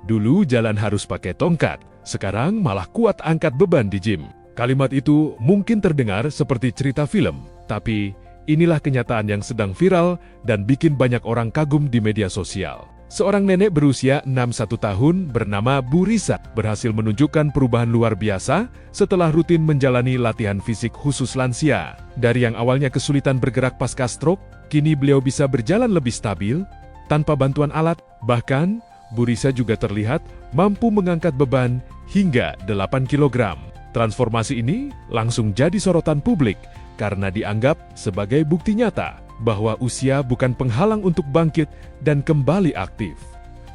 Dulu jalan harus pakai tongkat, sekarang malah kuat angkat beban di gym. Kalimat itu mungkin terdengar seperti cerita film, tapi inilah kenyataan yang sedang viral dan bikin banyak orang kagum di media sosial. Seorang nenek berusia 61 tahun bernama Bu Risa berhasil menunjukkan perubahan luar biasa setelah rutin menjalani latihan fisik khusus lansia. Dari yang awalnya kesulitan bergerak pasca stroke, kini beliau bisa berjalan lebih stabil tanpa bantuan alat. Bahkan, Bu Risa juga terlihat mampu mengangkat beban hingga 8 kg. Transformasi ini langsung jadi sorotan publik karena dianggap sebagai bukti nyata bahwa usia bukan penghalang untuk bangkit dan kembali aktif.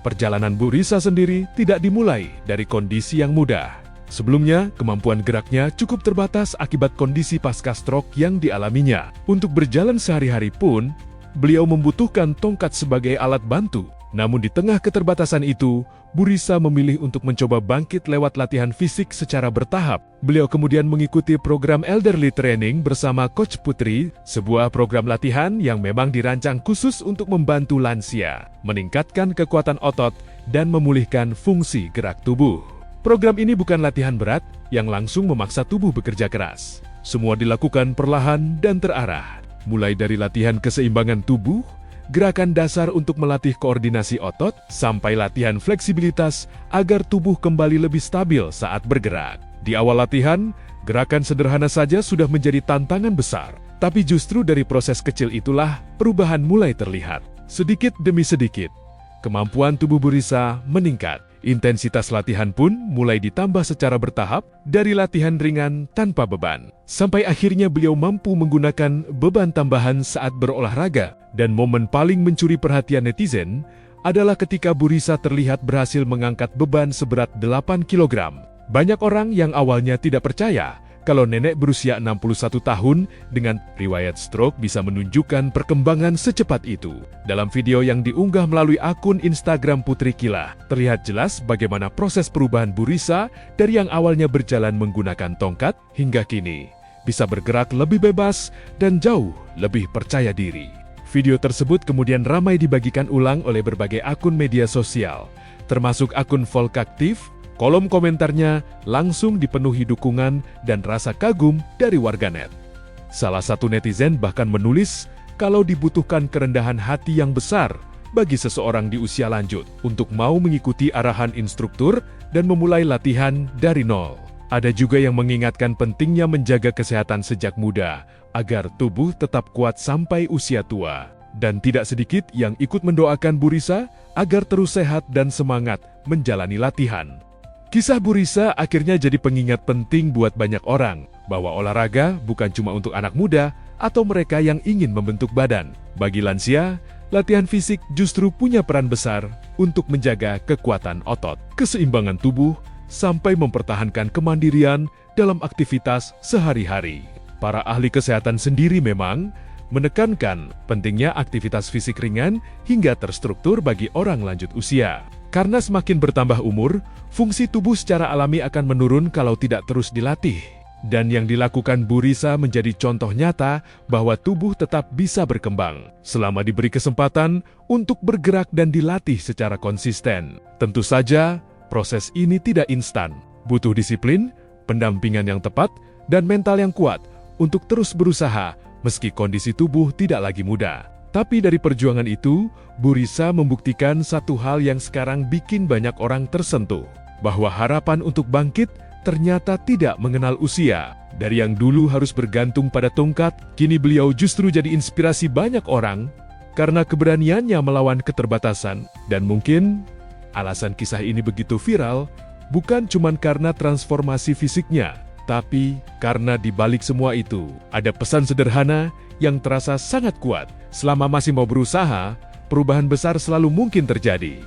Perjalanan Bu Risa sendiri tidak dimulai dari kondisi yang mudah. Sebelumnya, kemampuan geraknya cukup terbatas akibat kondisi pasca stroke yang dialaminya. Untuk berjalan sehari-hari pun, beliau membutuhkan tongkat sebagai alat bantu. Namun di tengah keterbatasan itu, Bu Risa memilih untuk mencoba bangkit lewat latihan fisik secara bertahap. Beliau kemudian mengikuti program Elderly Training bersama Coach Putri, sebuah program latihan yang memang dirancang khusus untuk membantu lansia, meningkatkan kekuatan otot, dan memulihkan fungsi gerak tubuh. Program ini bukan latihan berat yang langsung memaksa tubuh bekerja keras. Semua dilakukan perlahan dan terarah, mulai dari latihan keseimbangan tubuh, gerakan dasar untuk melatih koordinasi otot, sampai latihan fleksibilitas agar tubuh kembali lebih stabil saat bergerak. Di awal latihan, gerakan sederhana saja sudah menjadi tantangan besar. Tapi justru dari proses kecil itulah perubahan mulai terlihat. Sedikit demi sedikit, kemampuan tubuh Bu Risa meningkat. Intensitas latihan pun mulai ditambah secara bertahap dari latihan ringan tanpa beban. Sampai akhirnya beliau mampu menggunakan beban tambahan saat berolahraga. Dan momen paling mencuri perhatian netizen adalah ketika Bu Risa terlihat berhasil mengangkat beban seberat 8 kg. Banyak orang yang awalnya tidak percaya kalau nenek berusia 61 tahun dengan riwayat stroke bisa menunjukkan perkembangan secepat itu. Dalam video yang diunggah melalui akun Instagram Putri Kila, terlihat jelas bagaimana proses perubahan Bu Risa dari yang awalnya berjalan menggunakan tongkat hingga kini bisa bergerak lebih bebas dan jauh lebih percaya diri. Video tersebut kemudian ramai dibagikan ulang oleh berbagai akun media sosial, termasuk akun Volkaktif. Kolom komentarnya langsung dipenuhi dukungan dan rasa kagum dari warganet. Salah satu netizen bahkan menulis kalau dibutuhkan kerendahan hati yang besar bagi seseorang di usia lanjut untuk mau mengikuti arahan instruktur dan memulai latihan dari nol. Ada juga yang mengingatkan pentingnya menjaga kesehatan sejak muda agar tubuh tetap kuat sampai usia tua. Dan tidak sedikit yang ikut mendoakan Bu Risa agar terus sehat dan semangat menjalani latihan. Kisah Bu Risa akhirnya jadi pengingat penting buat banyak orang bahwa olahraga bukan cuma untuk anak muda atau mereka yang ingin membentuk badan. Bagi lansia, latihan fisik justru punya peran besar untuk menjaga kekuatan otot, keseimbangan tubuh, sampai mempertahankan kemandirian dalam aktivitas sehari-hari. Para ahli kesehatan sendiri memang menekankan pentingnya aktivitas fisik ringan hingga terstruktur bagi orang lanjut usia. Karena semakin bertambah umur, fungsi tubuh secara alami akan menurun kalau tidak terus dilatih. Dan yang dilakukan Bu Risa menjadi contoh nyata bahwa tubuh tetap bisa berkembang selama diberi kesempatan untuk bergerak dan dilatih secara konsisten. Tentu saja, proses ini tidak instan. Butuh disiplin, pendampingan yang tepat, dan mental yang kuat untuk terus berusaha meski kondisi tubuh tidak lagi mudah. Tapi dari perjuangan itu, Bu Risa membuktikan satu hal yang sekarang bikin banyak orang tersentuh, bahwa harapan untuk bangkit ternyata tidak mengenal usia. Dari yang dulu harus bergantung pada tongkat, kini beliau justru jadi inspirasi banyak orang karena keberaniannya melawan keterbatasan. Dan mungkin alasan kisah ini begitu viral bukan cuma karena transformasi fisiknya, tapi karena di balik semua itu ada pesan sederhana yang terasa sangat kuat. Selama masih mau berusaha, perubahan besar selalu mungkin terjadi.